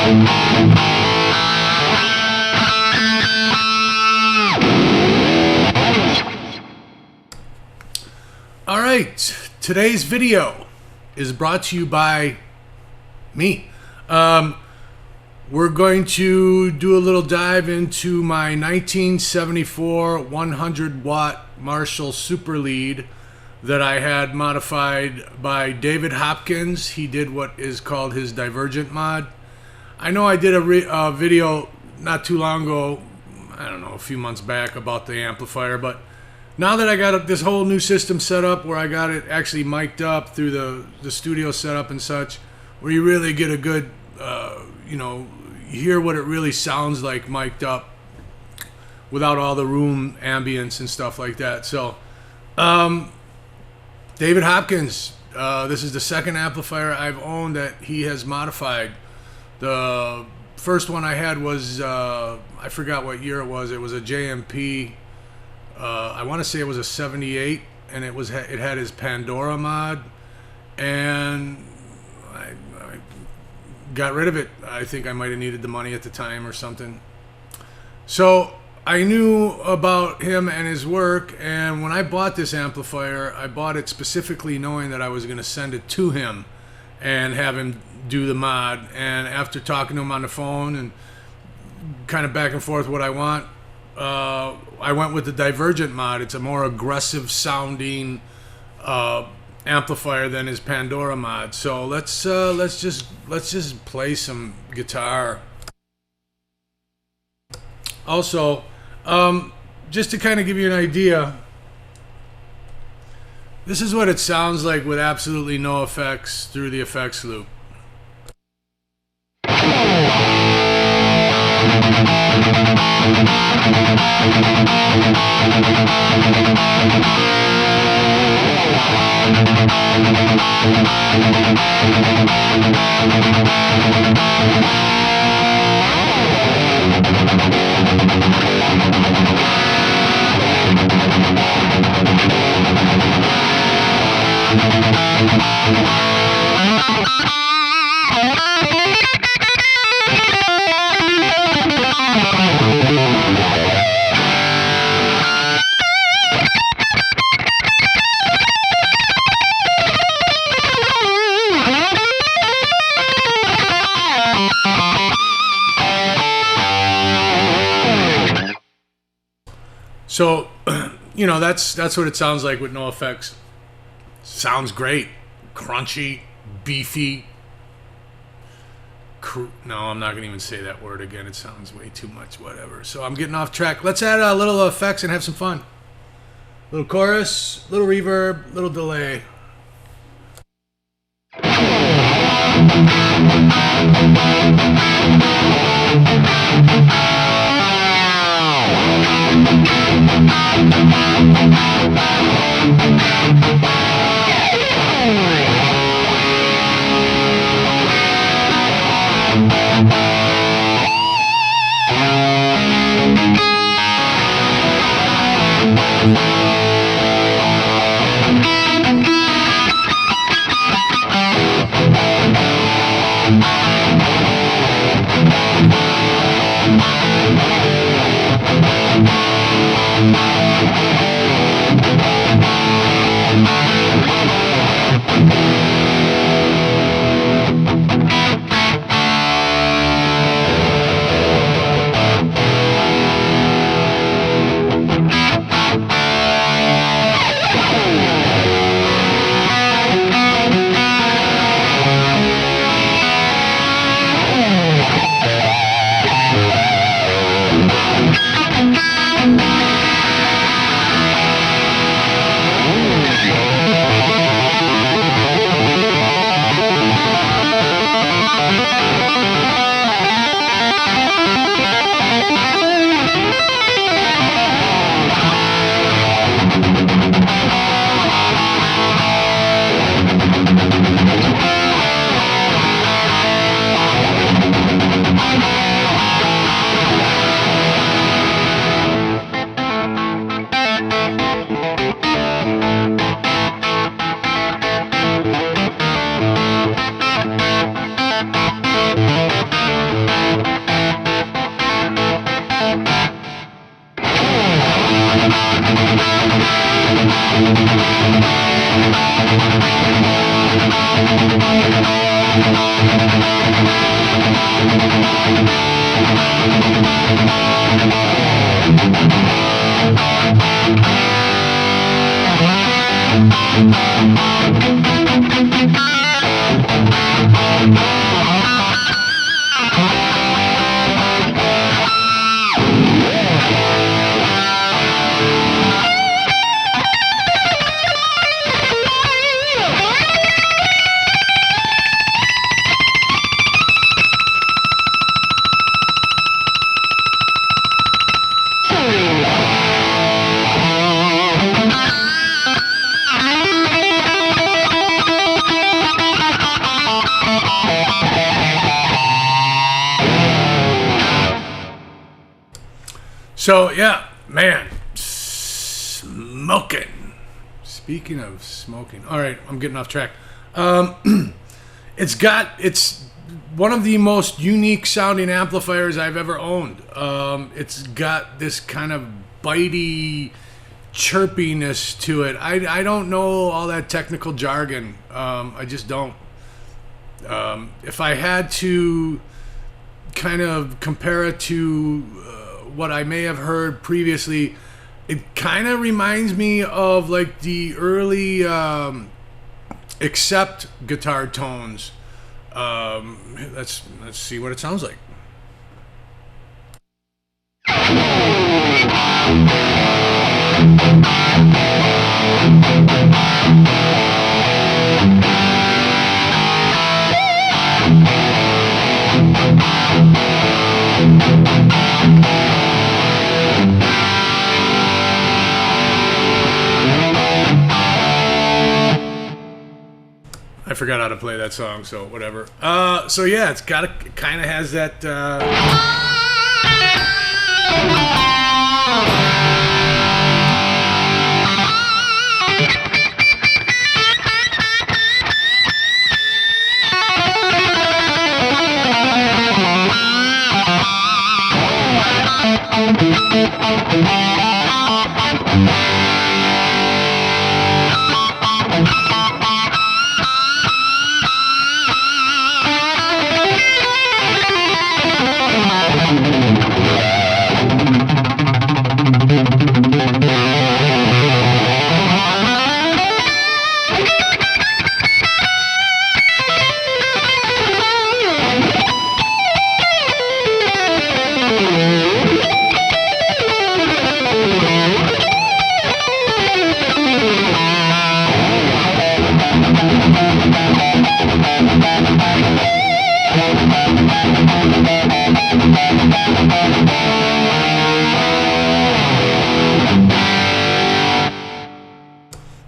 All right, today's video is brought to you by me. We're going to do a little dive into my 1974 100 watt Marshall Super Lead that I had modified by David Hopkins. He did what is called his Divergent mod. I know I did a video not too long ago, I don't know, a few months back about the amplifier, but now that I got this whole new system set up where I got it actually mic'd up through the studio setup and such, where you really get a good, you hear what it really sounds like mic'd up without all the room ambience and stuff like that. So, David Hopkins, this is the second amplifier I've owned that he has modified. The first one I had was, I forgot what year it was. It was a JMP. I want to say it was a 78, and it had his Pandora mod, and I got rid of it. I think I might have needed the money at the time or something. So I knew about him and his work, and when I bought this amplifier, I bought it specifically knowing that I was going to send it to him and have him do the mod. And after talking to him on the phone and kind of back and forth what I want, I went with the Divergent mod. It's a more aggressive sounding amplifier than his Pandora mod. So let's just play some guitar. Also, just to kind of give you an idea, this is what it sounds like with absolutely no effects through the effects loop. So, that's what it sounds like with no effects. Sounds great. Crunchy, beefy. No, I'm not going to even say that word again. It sounds way too much, whatever. So I'm getting off track. Let's add a little effects and have some fun. Little chorus, little reverb, little delay. So yeah, man, smoking. Speaking of smoking, all right, I'm getting off track. It's one of the most unique sounding amplifiers I've ever owned. It's got this kind of bitey chirpiness to it. I don't know all that technical jargon. I just don't. If I had to kind of compare it to what I may have heard previously, it kind of reminds me of like the early Accept guitar tones. Let's see what it sounds like. I forgot how to play that song, so whatever. So yeah, it kind of has that.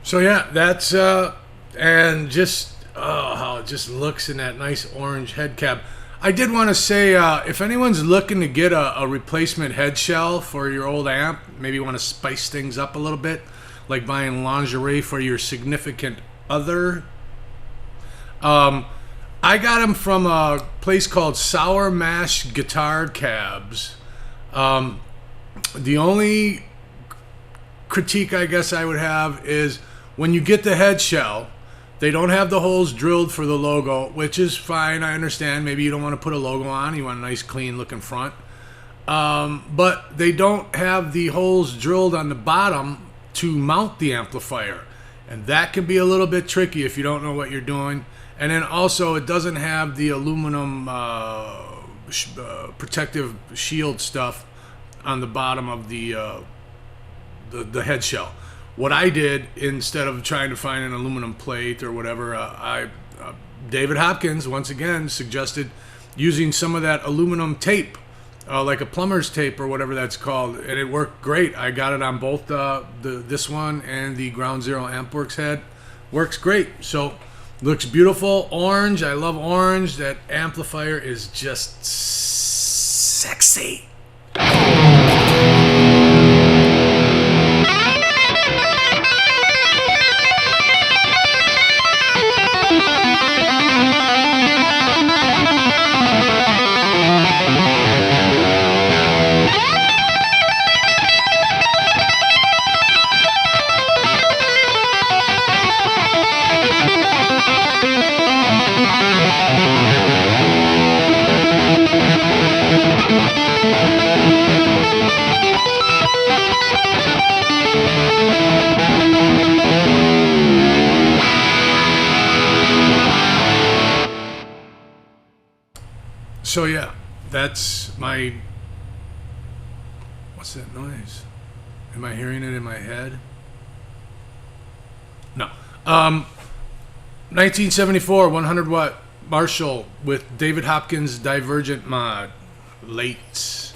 So yeah, that's and just how it just looks in that nice orange head cap. I did want to say, if anyone's looking to get a replacement head shell for your old amp, maybe want to spice things up a little bit, like buying lingerie for your significant other. I got them from a place called Sour Mash Guitar Cabs. The only critique I guess I would have is when you get the head shell, they don't have the holes drilled for the logo, which is fine. I understand. Maybe you don't want to put a logo on. You want a nice, clean looking front. But they don't have the holes drilled on the bottom to mount the amplifier. And that can be a little bit tricky if you don't know what you're doing. And then also, it doesn't have the aluminum protective shield stuff on the bottom of the head shell. What I did, instead of trying to find an aluminum plate or whatever, David Hopkins, once again, suggested using some of that aluminum tape, like a plumber's tape or whatever that's called, and it worked great. I got it on both this one and the Ground Zero Ampworks head. Works great. So, looks beautiful. Orange. I love orange. That amplifier is just sexy. So yeah, that's my. What's that noise? Am I hearing it in my head? No. 1974 100 watt Marshall with David Hopkins Divergent mod. Late.